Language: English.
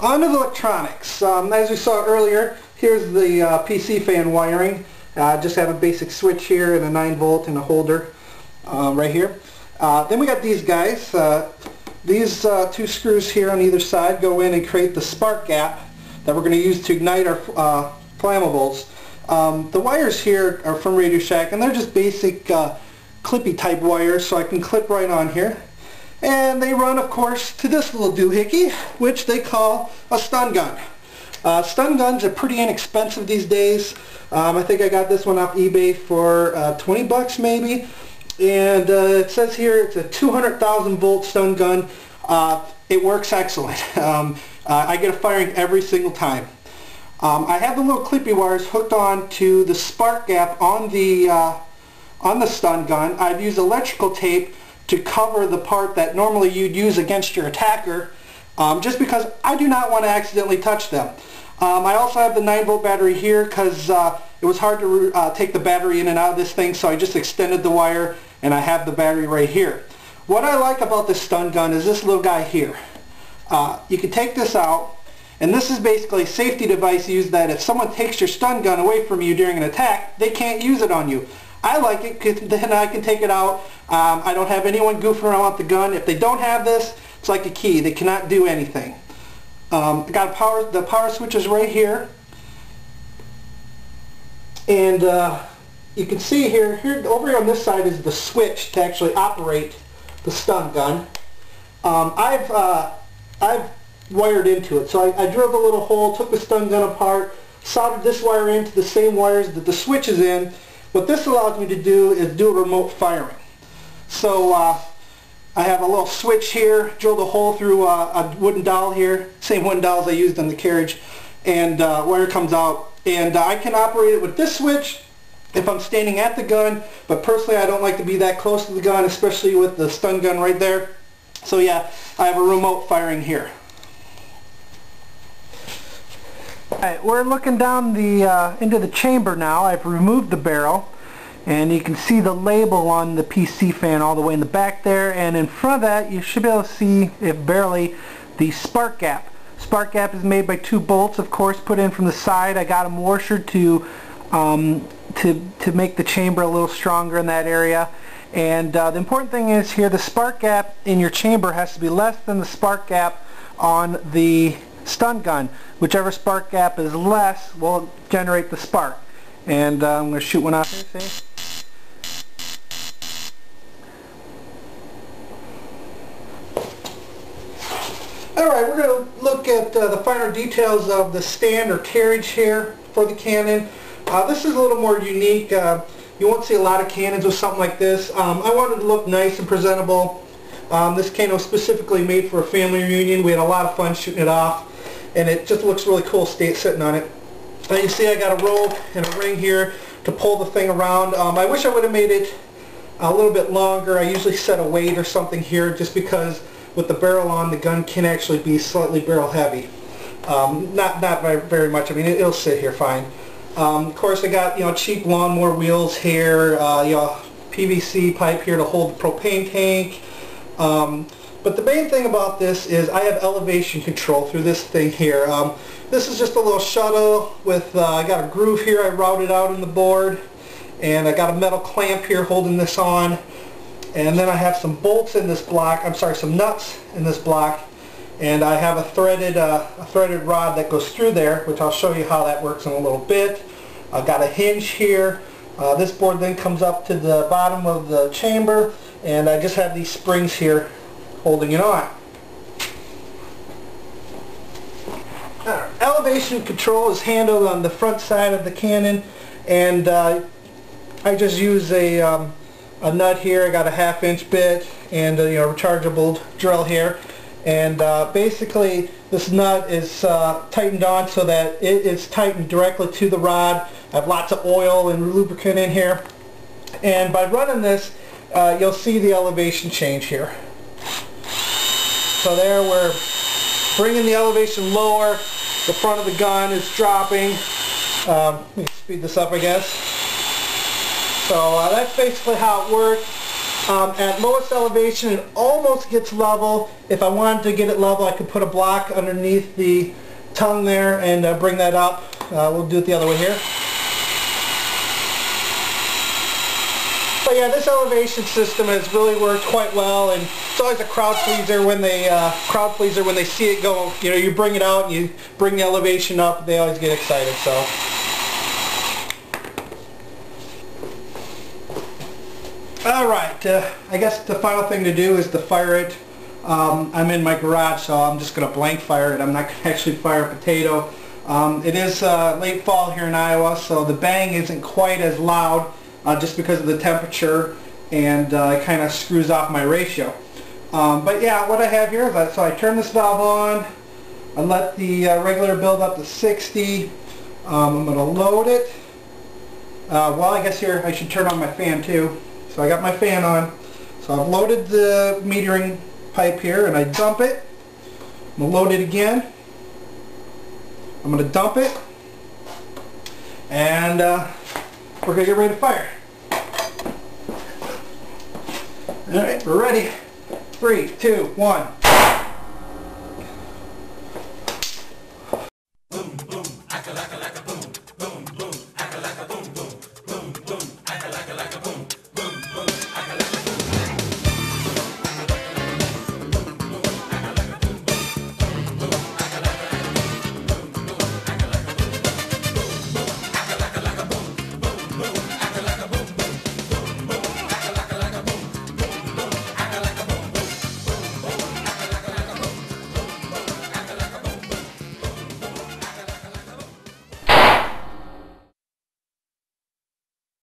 On to the electronics. As we saw earlier, here's the PC fan wiring. Just have a basic switch here and a 9-volt and a holder right here. Then we got these guys. These two screws here on either side go in and create the spark gap that we're going to use to ignite our flammables. The wires here are from Radio Shack, and they're just basic clippy type wires, so I can clip right on here. And they run, of course, to this little doohickey, which they call a stun gun. Stun guns are pretty inexpensive these days. I think I got this one off eBay for 20 bucks maybe. And it says here it's a 200,000 volt stun gun. It works excellent. I get a firing every single time. I have the little clippy wires hooked on to the spark gap on the stun gun. I've used electrical tape to cover the part that normally you'd use against your attacker, just because I do not want to accidentally touch them. I also have the 9-volt battery here because it was hard to take the battery in and out of this thing, so I just extended the wire and I have the battery right here. What I like about this stun gun is this little guy here. You can take this out, and this is basically a safety device used that if someone takes your stun gun away from you during an attack, they can't use it on you. I like it because then I can take it out. I don't have anyone goofing around with the gun. If they don't have this, it's like a key. They cannot do anything. I got the power switches right here. And you can see here over here on this side is the switch to actually operate the stun gun. I've wired into it. So I drilled a little hole, took the stun gun apart, soldered this wire into the same wires that the switch is in. What this allows me to do is do a remote firing. So I have a little switch here, drilled a hole through a wooden dowel here, same wooden dowels I used on the carriage, and wire comes out. And I can operate it with this switch if I'm standing at the gun, but personally I don't like to be that close to the gun, especially with the stun gun right there. So yeah, I have a remote firing here. Alright, we're looking down into the chamber now. I've removed the barrel, and you can see the label on the PC fan all the way in the back there, and in front of that you should be able to see, if barely, the spark gap. Spark gap is made by 2 bolts, of course, put in from the side. I got them washered to make the chamber a little stronger in that area. And the important thing is here, the spark gap in your chamber has to be less than the spark gap on the stun gun. Whichever spark gap is less will generate the spark. And I'm going to shoot one out here, see? Alright, we're going to look at the finer details of the stand or carriage here for the cannon. This is a little more unique. You won't see a lot of cannons with something like this. I wanted to look nice and presentable. This cannon was specifically made for a family reunion. We had a lot of fun shooting it off, and it just looks really cool sitting on it. You see I got a rope and a ring here to pull the thing around. I wish I would have made it a little bit longer. I usually set a weight or something here just because with the barrel on, the gun can actually be slightly barrel heavy. Not very much. I mean, it'll sit here fine. Of course, I got cheap lawnmower wheels here, PVC pipe here to hold the propane tank. But the main thing about this is I have elevation control through this thing here. This is just a little shuttle with I got a groove here I routed out in the board, and I got a metal clamp here holding this on. And then I have some bolts in this block, some nuts in this block, and I have a threaded rod that goes through there, which I'll show you how that works in a little bit. I've got a hinge here. This board then comes up to the bottom of the chamber, and I just have these springs here holding it on. Elevation control is handled on the front side of the cannon, and I just use a nut here. I got a 1/2-inch bit and a rechargeable drill here, and basically this nut is tightened on so that it is tightened directly to the rod. I have lots of oil and lubricant in here, and by running this you'll see the elevation change here. So there we're bringing the elevation lower, the front of the gun is dropping. Let me speed this up, I guess. So that's basically how it works. At lowest elevation, it almost gets level. If I wanted to get it level, I could put a block underneath the tongue there and bring that up. We'll do it the other way here. But yeah, this elevation system has really worked quite well, and it's always a crowd pleaser when they see it go. You know, you bring it out and you bring the elevation up. They always get excited. So. All right. I guess the final thing to do is to fire it. I'm in my garage, so I'm just going to blank fire it. I'm not going to actually fire a potato. It is late fall here in Iowa, so the bang isn't quite as loud. Just because of the temperature, and it kind of screws off my ratio. But yeah, what I have here is so I turn this valve on, I let the regulator build up to 60, I'm going to load it. Well, I guess here I should turn on my fan too. So I got my fan on, so I've loaded the metering pipe here, and I dump it. I'm going to load it again, I'm going to dump it, and we're going to get ready to fire. Alright, we're ready. 3, 2, 1.